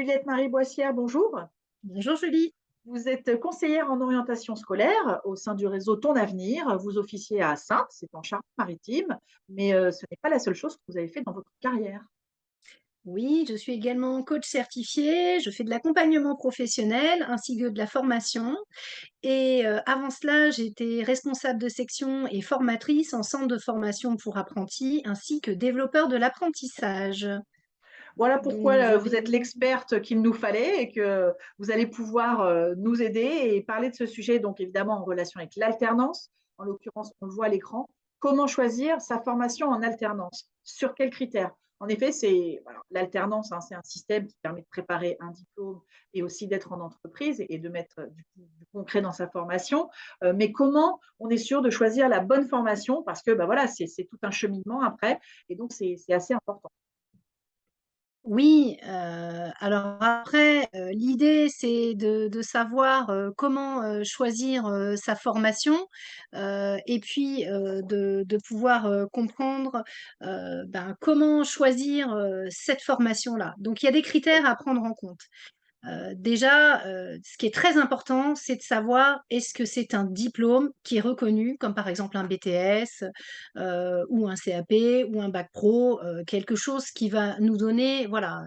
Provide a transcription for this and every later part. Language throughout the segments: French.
Juliette Marie Boissière, bonjour. Bonjour Julie. Vous êtes conseillère en orientation scolaire au sein du réseau Ton Avenir. Vous officiez à Saintes, c'est en Charente-Maritime, mais ce n'est pas la seule chose que vous avez fait dans votre carrière. Oui, je suis également coach certifié, je fais de l'accompagnement professionnel ainsi que de la formation. Et avant cela, j'étais responsable de section et formatrice en centre de formation pour apprentis ainsi que développeur de l'apprentissage. Voilà pourquoi Donc je vous vais êtes l'experte qu'il nous fallait et que vous allez pouvoir nous aider et parler de ce sujet, donc évidemment en relation avec l'alternance. En l'occurrence, on le voit à l'écran. Comment choisir sa formation en alternance? Sur quels critères? En effet, c'est voilà, l'alternance, hein, c'est un système qui permet de préparer un diplôme et aussi d'être en entreprise et de mettre du concret dans sa formation. Mais comment on est sûr de choisir la bonne formation? Parce que bah, voilà, c'est tout un cheminement après et donc c'est assez important. Oui, alors après, l'idée c'est de savoir, comment, choisir, sa formation, et puis, de pouvoir, comprendre, comment choisir, cette formation-là. Donc il y a des critères à prendre en compte. Déjà, ce qui est très important, c'est de savoir est-ce que c'est un diplôme qui est reconnu, comme par exemple un BTS, ou un CAP ou un bac pro, quelque chose qui va nous donner, voilà,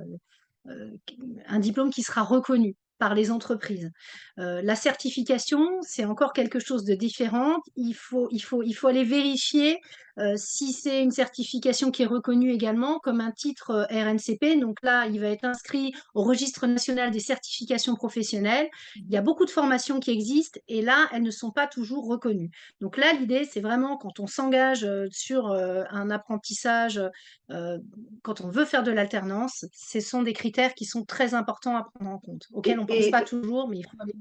un diplôme qui sera reconnu par les entreprises. La certification, c'est encore quelque chose de différent. Il faut aller vérifier, si c'est une certification qui est reconnue également comme un titre, RNCP. Donc là, il va être inscrit au Registre national des certifications professionnelles. Il y a beaucoup de formations qui existent et là, elles ne sont pas toujours reconnues. Donc là, l'idée, c'est vraiment quand on s'engage, sur, un apprentissage, heu, quand on veut faire de l'alternance, ce sont des critères qui sont très importants à prendre en compte, auxquels on ne pense pas Et toujours, mais il faut aller.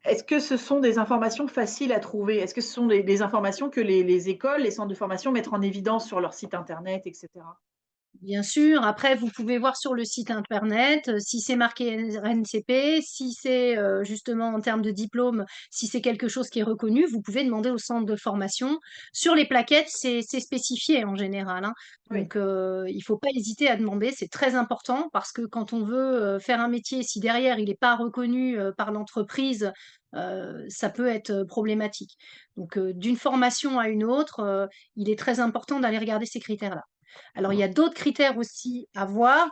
est-ce que ce sont des informations faciles à trouver? Est-ce que ce sont des informations que les écoles, les centres de formation mettent en évidence sur leur site internet et cetera? Bien sûr, après vous pouvez voir sur le site internet, si c'est marqué RNCP, si c'est, justement en termes de diplôme, si c'est quelque chose qui est reconnu, vous pouvez demander au centre de formation. Sur les plaquettes, c'est spécifié en général, hein, Oui. donc il faut pas hésiter à demander, c'est très important parce que quand on veut, faire un métier, si derrière il est pas reconnu, par l'entreprise, ça peut être, problématique. Donc d'une formation à une autre, il est très important d'aller regarder ces critères-là. Alors, il y a d'autres critères aussi à voir,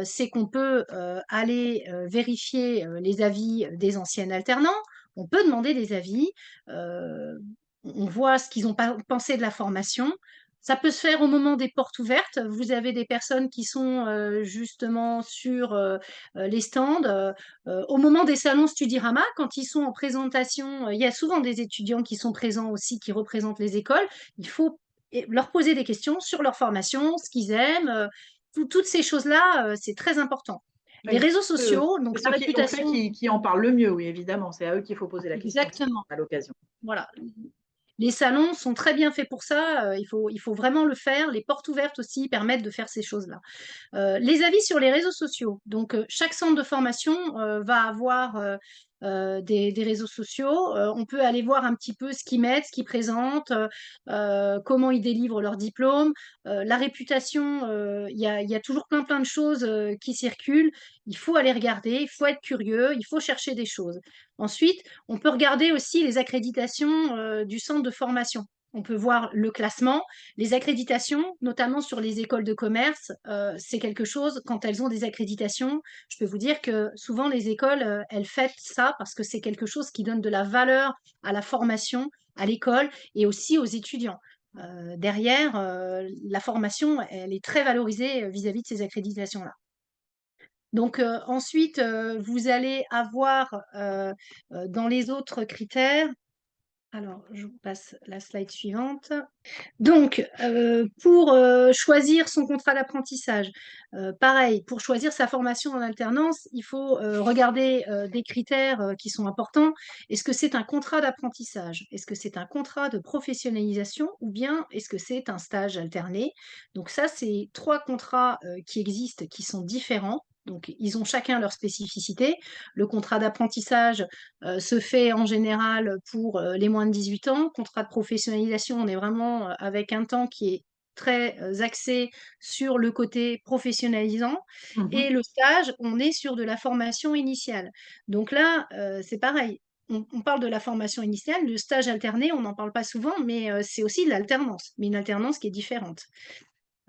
c'est qu'on peut, aller, vérifier, les avis des anciens alternants. On peut demander des avis, on voit ce qu'ils ont pensé de la formation. Ça peut se faire au moment des portes ouvertes. Vous avez des personnes qui sont, justement sur, les stands, au moment des salons Studirama, quand ils sont en présentation, il y a souvent des étudiants qui sont présents aussi, qui représentent les écoles. Il faut et leur poser des questions sur leur formation, ce qu'ils aiment, toutes ces choses-là, c'est très important. Les Oui, réseaux ceux sociaux, donc c'est la ceux qui l'ont fait réputation. qui en parlent le mieux, oui, évidemment. C'est à eux qu'il faut poser la question Exactement, à l'occasion. voilà. Les salons sont très bien faits pour ça, il faut vraiment le faire. Les portes ouvertes aussi permettent de faire ces choses-là. Les avis sur les réseaux sociaux. Donc, chaque centre de formation, va avoir, des réseaux sociaux. On peut aller voir un petit peu ce qu'ils mettent, ce qu'ils présentent, comment ils délivrent leurs diplômes. La réputation, il y a toujours plein de choses, qui circulent. Il faut aller regarder, il faut être curieux, il faut chercher des choses. Ensuite, on peut regarder aussi les accréditations, du centre de formation. On peut voir le classement, les accréditations, notamment sur les écoles de commerce, c'est quelque chose quand elles ont des accréditations, je peux vous dire que souvent les écoles, elles fêtent ça parce que c'est quelque chose qui donne de la valeur à la formation, à l'école et aussi aux étudiants. Derrière, la formation, elle est très valorisée, vis-à-vis de ces accréditations-là. Donc, ensuite, vous allez avoir, dans les autres critères, alors je vous passe la slide suivante. Donc, pour, choisir son contrat d'apprentissage, pareil, pour choisir sa formation en alternance, il faut, regarder, des critères, qui sont importants. Est-ce que c'est un contrat d'apprentissage? Est-ce que c'est un contrat de professionnalisation? Ou bien est-ce que c'est un stage alterné? Donc ça, c'est 3 contrats, qui existent, qui sont différents. Donc ils ont chacun leur spécificité. Le contrat d'apprentissage, se fait en général pour, les moins de 18 ans. Contrat de professionnalisation, on est vraiment, avec un temps qui est très axé sur le côté professionnalisant Mmh. et le stage, on est sur de la formation initiale. Donc là, c'est pareil. On parle de la formation initiale, le stage alterné, on n'en parle pas souvent, mais c'est aussi de l'alternance, mais une alternance qui est différente.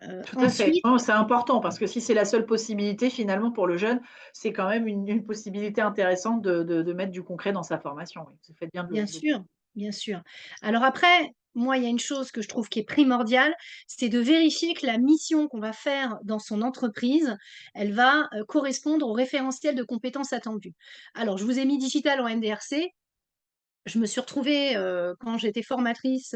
Tout à fait. Ensuite Non, c'est important parce que si c'est la seule possibilité finalement pour le jeune, c'est quand même une possibilité intéressante de mettre du concret dans sa formation, oui. Vous faites bien de bien le dire. sûr, bien sûr. Alors après, moi, il y a une chose que je trouve qui est primordiale, c'est de vérifier que la mission qu'on va faire dans son entreprise, elle va, correspondre au référentiel de compétences attendues. Alors, je vous ai mis digital en NDRC. Je me suis retrouvée, quand j'étais formatrice,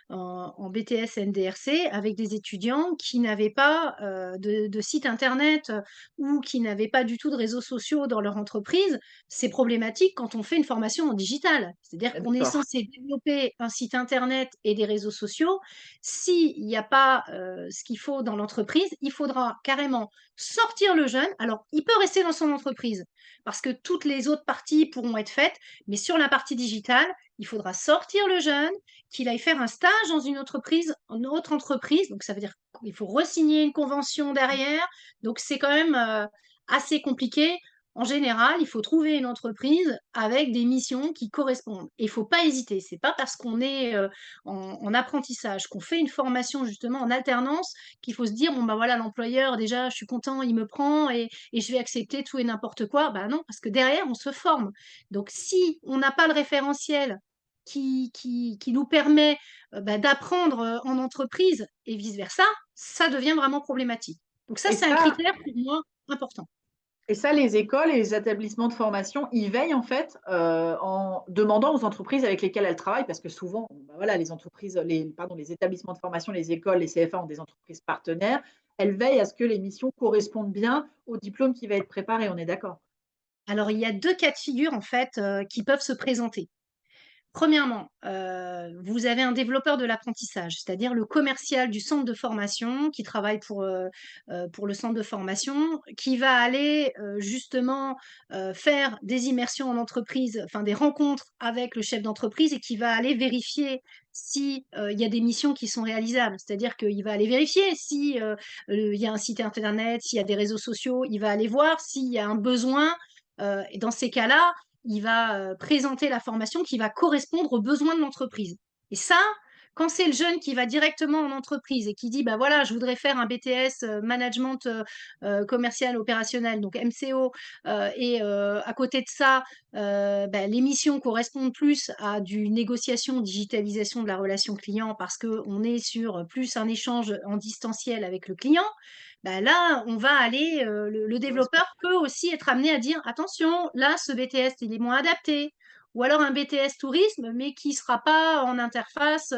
en BTS NDRC avec des étudiants qui n'avaient pas, de site internet, ou qui n'avaient pas du tout de réseaux sociaux dans leur entreprise. C'est problématique quand on fait une formation en digital. C'est-à-dire qu'on est D'accord. censé développer un site internet et des réseaux sociaux. S'il y a pas, ce qu'il faut dans l'entreprise, il faudra carrément sortir le jeune. Alors, il peut rester dans son entreprise parce que toutes les autres parties pourront être faites, mais sur la partie digitale, il faudra sortir le jeune, qu'il aille faire un stage dans une autre entreprise. Donc, ça veut dire qu'il faut resigner une convention derrière. Donc, c'est quand même assez compliqué. En général, il faut trouver une entreprise avec des missions qui correspondent. Et il faut pas hésiter. C'est pas parce qu'on est en apprentissage, qu'on fait une formation justement en alternance, qu'il faut se dire bon bah voilà l'employeur déjà je suis content il me prend et je vais accepter tout et n'importe quoi. Bah non, parce que derrière, on se forme. Donc si on n'a pas le référentiel qui nous permet, bah, d'apprendre, en entreprise et vice versa, ça devient vraiment problématique. Donc ça, Et c'est un ça critère pour moi important. et ça, les écoles et les établissements de formation, ils veillent en fait, en demandant aux entreprises avec lesquelles elles travaillent parce que souvent, bah, voilà, les entreprises, les établissements de formation, les écoles, les CFA ont des entreprises partenaires. Elles veillent à ce que les missions correspondent bien au diplôme qui va être préparé, on est d'accord? Alors il y a 2 cas de figure en fait, qui peuvent se présenter. Premièrement, vous avez un développeur de l'apprentissage, c'est-à-dire le commercial du centre de formation qui travaille pour le centre de formation, qui va aller, justement, faire des immersions en entreprise, enfin des rencontres avec le chef d'entreprise et qui va aller vérifier si, il y a des missions qui sont réalisables. C'est-à-dire qu'il va aller vérifier si, il y a un site internet, s'il y a des réseaux sociaux, il va aller voir s'il y a un besoin, et dans ces cas-là, il va, présenter la formation qui va correspondre aux besoins de l'entreprise et ça, quand c'est le jeune qui va directement en entreprise et qui dit: «Bah, voilà, je voudrais faire un BTS, management, commercial opérationnel», donc MCO, à côté de ça, bah, les missions correspondent plus à du négociation, digitalisation de la relation client parce qu'on est sur, plus un échange en distanciel avec le client. Bah, là, on va aller, le Correspond. développeur peut aussi être amené à dire: «Attention, là, ce BTS, il est moins adapté». Ou alors un BTS tourisme, mais qui sera pas en interface,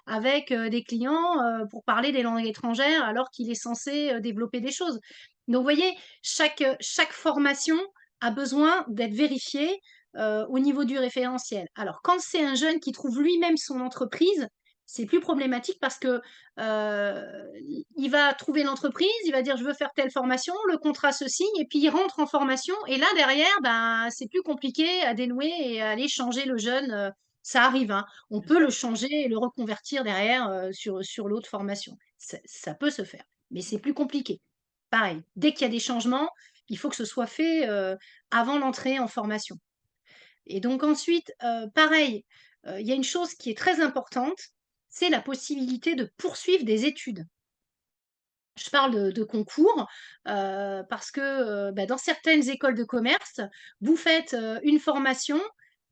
avec, des clients, pour parler des langues étrangères, alors qu'il est censé, développer des choses. Donc vous voyez, chaque formation a besoin d'être vérifiée, au niveau du référentiel. Alors quand c'est un jeune qui trouve lui-même son entreprise, c'est plus problématique parce que, il va trouver l'entreprise, il va dire: «Je veux faire telle formation», le contrat se signe et puis il rentre en formation et là derrière, ben, c'est plus compliqué à dénouer et à aller changer le jeune, ça arrive, hein. On Bien peut sûr. le changer et le reconvertir derrière, sur l'autre formation. Ça peut se faire, mais c'est plus compliqué. Pareil, dès qu'il y a des changements, il faut que ce soit fait, avant l'entrée en formation et donc ensuite, pareil, il y a une chose qui est très importante, c'est la possibilité de poursuivre des études. Je parle de concours, parce que, bah, dans certaines écoles de commerce, vous faites, une formation,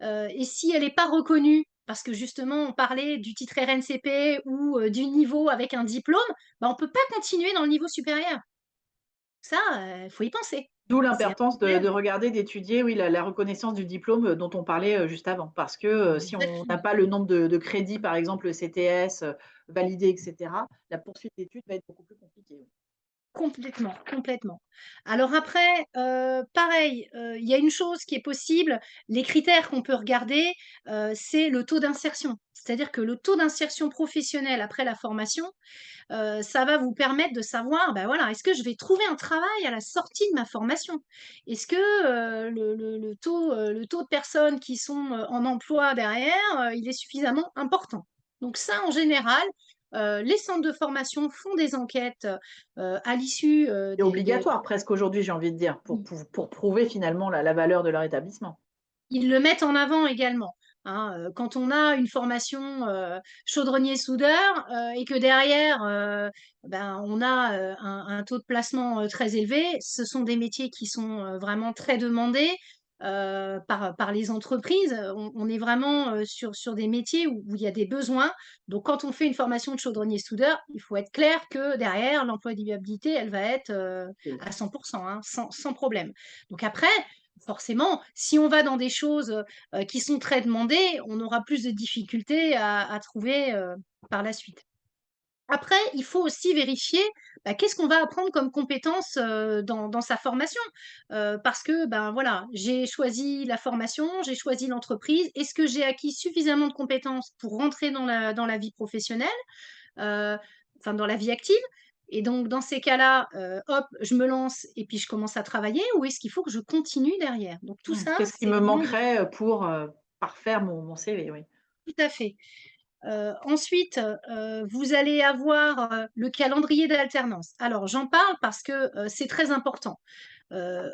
et si elle n'est pas reconnue, parce que justement on parlait du titre RNCP ou, du niveau avec un diplôme, bah, on ne peut pas continuer dans le niveau supérieur. Ça, faut y penser. D'où C'est un l'importance de problème. regarder, d'étudier, oui, la reconnaissance du diplôme, dont on parlait, juste avant. Parce que, si on n'a Exactement. pas le nombre de crédits, par exemple, le CTS, validé et cetera, la poursuite d'études va être beaucoup plus compliquée, oui. Complètement, complètement. Alors après, pareil, il y a une chose qui est possible, les critères qu'on peut regarder, c'est le taux d'insertion. C'est-à-dire que le taux d'insertion professionnelle après la formation, ça va vous permettre de savoir, ben voilà, est-ce que je vais trouver un travail à la sortie de ma formation? Est-ce que, le taux de personnes qui sont, en emploi derrière, il est suffisamment important? Donc ça, en général, Les centres de formation font des enquêtes à l'issue C'est obligatoire presque aujourd'hui, j'ai envie de dire, pour prouver finalement la valeur de leur établissement. Ils le mettent en avant également, hein, quand on a une formation, chaudronnier-soudeur, et que derrière, ben, on a, un taux de placement, très élevé, ce sont des métiers qui sont, vraiment très demandés, par les entreprises. On est vraiment, sur des métiers où il y a des besoins. Donc quand on fait une formation de chaudronnier-soudeur, il faut être clair que derrière l'employabilité, elle va être, Oui. à 100, hein, sans problème. Donc après, forcément, si on va dans des choses, qui sont très demandées, on aura plus de difficultés à trouver, par la suite. Après, il faut aussi vérifier, bah, qu'est-ce qu'on va apprendre comme compétences, dans sa formation? Parce que, ben, voilà, j'ai choisi la formation, j'ai choisi l'entreprise. Est-ce que j'ai acquis suffisamment de compétences pour rentrer dans la vie professionnelle? Heu, enfin dans la vie active? Et donc dans ces cas-là, hop, je me lance et puis je commence à travailler, ou est-ce qu'il faut que je continue derrière? Donc tout ça, Qu'est-ce qui c'est me vraiment manquerait, pour, parfaire mon CV? Oui. tout à fait. Ensuite, vous allez avoir, le calendrier d'alternance. Alors j'en parle parce que, c'est très important. Heu,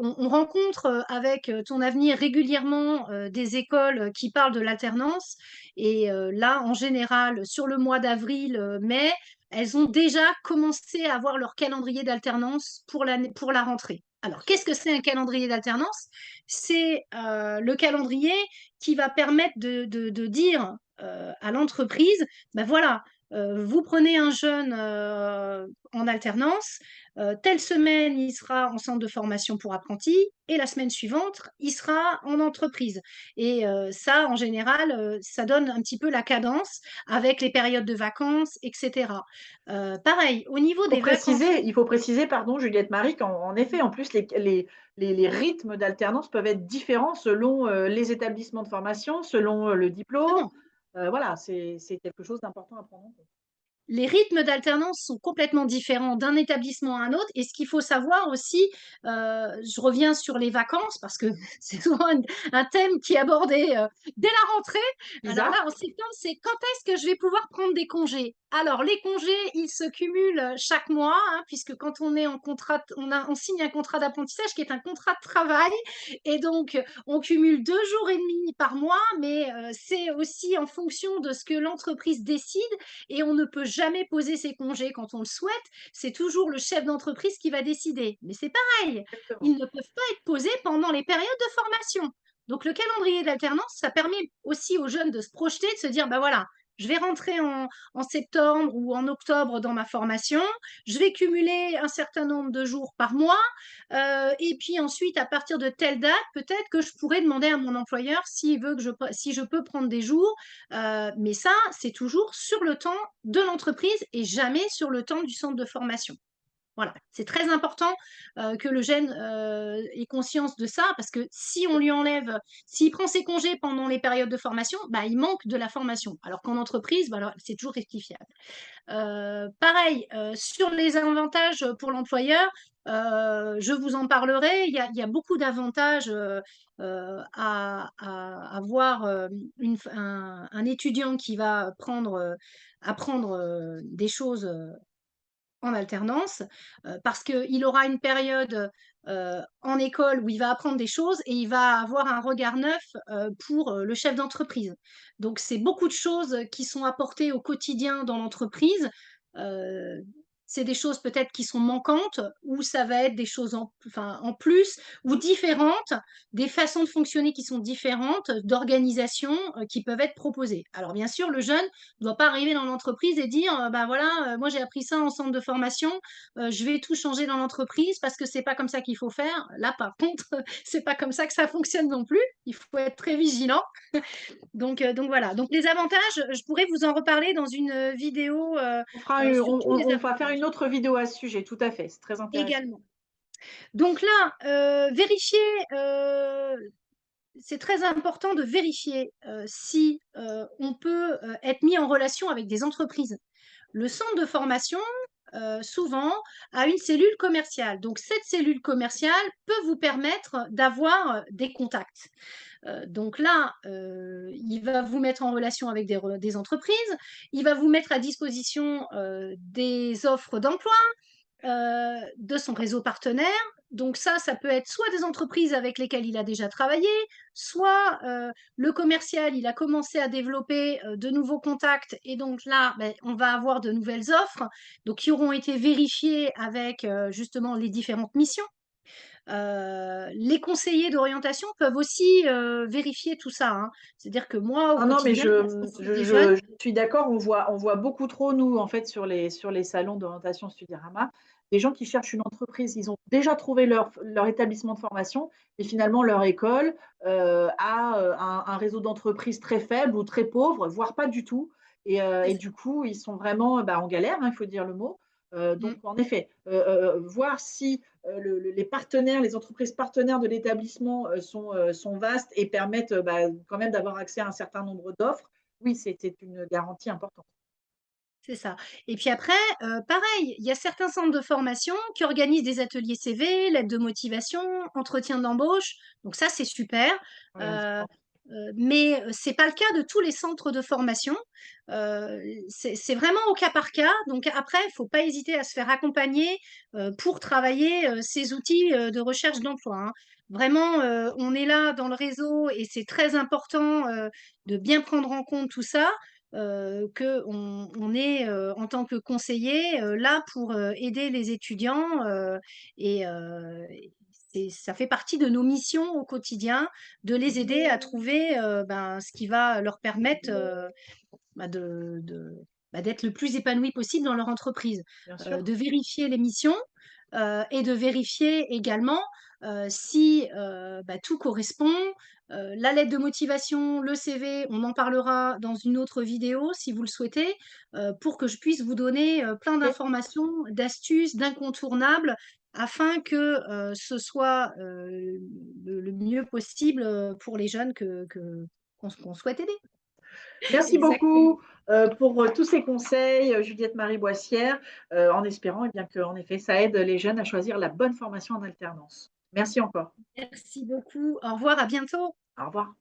on rencontre, avec, Ton Avenir régulièrement, des écoles, qui parlent de l'alternance, et là, en général, sur le mois d'avril, mai, elles ont déjà commencé à avoir leur calendrier d'alternance pour la rentrée. Alors, qu'est-ce que c'est un calendrier d'alternance? C'est, le calendrier qui va permettre de dire, à l'entreprise: «Ben voilà, vous prenez un jeune, en alternance, telle semaine, il sera en centre de formation pour apprentis et la semaine suivante, il sera en entreprise», et ça, en général, ça donne un petit peu la cadence avec les périodes de vacances et cetera. Pareil, au niveau des vacances, Il faut préciser, pardon, Juliette Marie, qu'en effet, en plus, les rythmes d'alternance peuvent être différents selon, les établissements de formation, selon, le diplôme. exactement. Voilà, c'est quelque chose d'important à prendre en compte. Les rythmes d'alternance sont complètement différents d'un établissement à un autre, et ce qu'il faut savoir aussi, je reviens sur les vacances parce que c'est souvent un thème qui est abordé, dès la rentrée. Alors là, Bizarre? en septembre, c'est: «Quand est-ce que je vais pouvoir prendre des congés?» Alors les congés, ils se cumulent, chaque mois, hein, puisque quand on est en contrat on signe un contrat d'apprentissage qui est un contrat de travail, et donc on cumule 2 jours et demi par mois, mais c'est aussi en fonction de ce que l'entreprise décide, et on ne peut jamais poser ses congés quand on le souhaite. C'est toujours le chef d'entreprise qui va décider. Mais c'est pareil, ils Exactement. ne peuvent pas être posés pendant les périodes de formation. Donc le calendrier d'alternance, ça permet aussi aux jeunes de se projeter, de se dire: bah voilà, je vais rentrer en septembre ou en octobre dans ma formation, je vais cumuler un certain nombre de jours par mois, et puis ensuite, à partir de telle date, peut-être que je pourrais demander à mon employeur s'il veut que si je peux prendre des jours. Mais ça, c'est toujours sur le temps de l'entreprise et jamais sur le temps du centre de formation. Voilà, c'est très important, que le jeune, ait conscience de ça, parce que si on lui enlève s'il prend ses congés pendant les périodes de formation, bah, il manque de la formation. Alors qu'en entreprise, bah, alors c'est toujours rectifiable. Pareil, sur les avantages, pour l'employeur, je vous en parlerai. Il y a beaucoup d'avantages, à avoir, un étudiant qui va apprendre, des choses, en alternance, parce qu'il aura une période, en école où il va apprendre des choses et il va avoir un regard neuf, pour, le chef d'entreprise. Donc c'est beaucoup de choses qui sont apportées au quotidien dans l'entreprise. Heu, c'est des choses peut-être qui sont manquantes, ou ça va être des choses en plus ou différentes, des façons de fonctionner qui sont différentes, d'organisation, qui peuvent être proposées. Alors bien sûr, le jeune doit pas arriver dans l'entreprise et dire, «Bah, voilà, moi j'ai appris ça en centre de formation, je vais tout changer dans l'entreprise parce que c'est pas comme ça qu'il faut faire». Là, par contre, c'est pas comme ça que ça fonctionne non plus. Il faut être très vigilant. Donc voilà. Donc les avantages, je pourrais vous en reparler dans une, vidéo, On fera u sur tous les on va faire avantages une autre vidéo à ce sujet, tout à fait, c'est très intéressant. également. Donc là, vérifier, c'est très important de vérifier, si, on peut, être mis en relation avec des entreprises. Le centre de formation, souvent, a une cellule commerciale. Donc cette cellule commerciale peut vous permettre d'avoir, des contacts. Donc là, il va vous mettre en relation avec des entreprises, il va vous mettre à disposition, des offres d'emploi, de son réseau partenaire. Donc ça peut être soit des entreprises avec lesquelles il a déjà travaillé, soit, le commercial, il a commencé à développer, de nouveaux contacts et donc là, beh, on va avoir de nouvelles offres, donc qui auront été vérifiées avec, justement les différentes missions. Les conseillers d'orientation peuvent aussi, vérifier tout ça, hein. C'est-à-dire que moi, au Non, non, mais quotidien, j'assiste des jeunes. je suis d'accord, on voit beaucoup trop, nous, en fait, sur les salons d'orientation Studyrama, des gens qui cherchent une entreprise. Ils ont déjà trouvé leur établissement de formation et finalement leur école, a, un réseau d'entreprises très faible ou très pauvre, voire pas du tout C'est et ça. du coup, ils sont vraiment, bah, en galère, hein, il faut dire le mot. Donc Mmh. en effet, voir si, les partenaires, les entreprises partenaires de l'établissement, sont vastes et permettent, bah, quand même d'avoir accès à un certain nombre d'offres. Oui, c'est une garantie importante. C'est ça. Et puis après, pareil, il y a certains centres de formation qui organisent des ateliers CV, lettres de motivation, entretien d'embauche, donc ça, c'est super. Ouais, Heu d'accord. mais c'est pas le cas de tous les centres de formation. C'est vraiment au cas par cas, donc après, il faut pas hésiter à se faire accompagner, pour travailler, ces outils, de recherche d'emploi, hein. Vraiment, on est là dans le réseau et c'est très important, de bien prendre en compte tout ça. On est, en tant que conseiller, là pour, aider les étudiants, et ça fait partie de nos missions au quotidien, de les aider à trouver, ben, ce qui va leur permettre, bah, d'être le plus épanoui possible dans leur entreprise. Bien sûr. De vérifier les missions, et de vérifier également, si, bah, tout correspond. La lettre de motivation, le CV, on en parlera dans une autre vidéo si vous le souhaitez, pour que je puisse vous donner, plein OK. d'informations, d'astuces, d'incontournables afin que, ce soit, le mieux possible, pour les jeunes qu'on souhaite aider. Merci Exactement. beaucoup, pour, tous ces conseils, Juliette Marie Boissière, en espérant eh bien qu'en effet, ça aide les jeunes à choisir la bonne formation en alternance. Merci encore. Merci beaucoup. Au revoir, à bientôt. Au revoir.